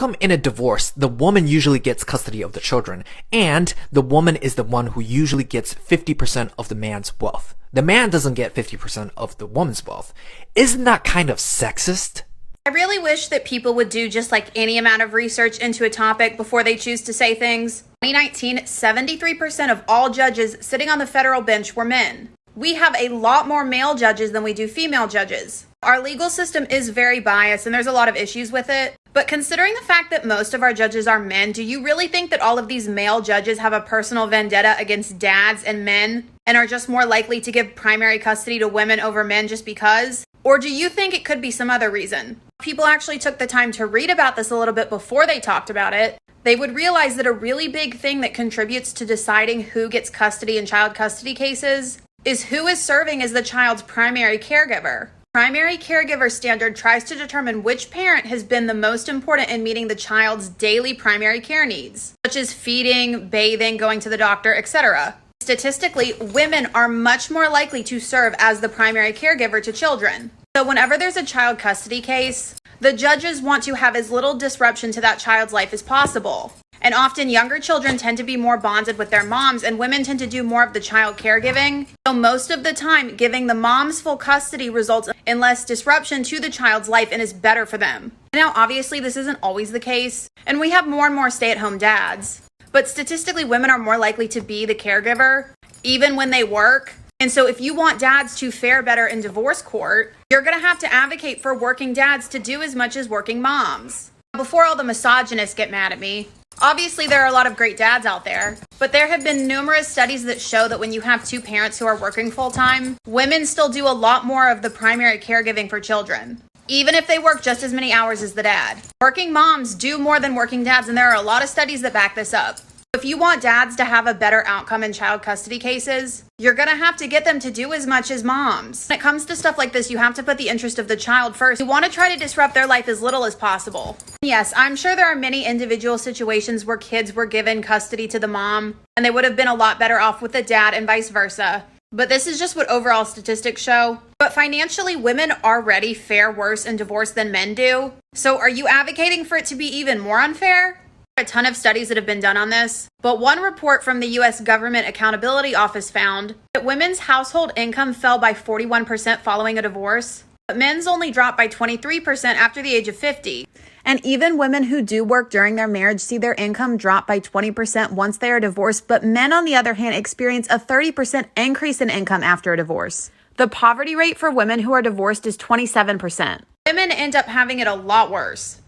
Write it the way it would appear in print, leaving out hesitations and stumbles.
Come in a divorce, the woman usually gets custody of the children, and the woman is the one who usually gets 50% of the man's wealth. The man doesn't get 50% of the woman's wealth. Isn't that kind of sexist? I really wish that people would do just like any amount of research into a topic before they choose to say things. In 2019, 73% of all judges sitting on the federal bench were men. We have a lot more male judges than we do female judges. Our legal system is very biased and there's a lot of issues with it. But considering the fact that most of our judges are men, do you really think that all of these male judges have a personal vendetta against dads and men and are just more likely to give primary custody to women over men just because? Or do you think it could be some other reason? If people actually took the time to read about this a little bit before they talked about it, they would realize that a really big thing that contributes to deciding who gets custody in child custody cases is who is serving as the child's primary caregiver. Primary caregiver standard tries to determine which parent has been the most important in meeting the child's daily primary care needs, such as feeding, bathing, going to the doctor, etc. Statistically, women are much more likely to serve as the primary caregiver to children. So whenever there's a child custody case, the judges want to have as little disruption to that child's life as possible. And often younger children tend to be more bonded with their moms and women tend to do more of the child caregiving. So most of the time, giving the moms full custody results in less disruption to the child's life and is better for them. Now, obviously, this isn't always the case, and we have more and more stay-at-home dads. But statistically, women are more likely to be the caregiver, even when they work. And so if you want dads to fare better in divorce court, you're going to have to advocate for working dads to do as much as working moms. Before all the misogynists get mad at me, obviously, there are a lot of great dads out there, but there have been numerous studies that show that when you have two parents who are working full-time, women still do a lot more of the primary caregiving for children, even if they work just as many hours as the dad. Working moms do more than working dads, and there are a lot of studies that back this up. If you want dads to have a better outcome in child custody cases, you're going to have to get them to do as much as moms. When it comes to stuff like this, you have to put the interest of the child first. You want to try to disrupt their life as little as possible. Yes, I'm sure there are many individual situations where kids were given custody to the mom, and they would have been a lot better off with the dad and vice versa. But this is just what overall statistics show. But financially, women already fare worse in divorce than men do. So are you advocating for it to be even more unfair? A ton of studies that have been done on this, but one report from the U.S. Government Accountability Office found that women's household income fell by 41% following a divorce, but men's only dropped by 23% after the age of 50. And even women who do work during their marriage see their income drop by 20% once they are divorced, but men, on the other hand, experience a 30% increase in income after a divorce. The poverty rate for women who are divorced is 27%. Women end up having it a lot worse.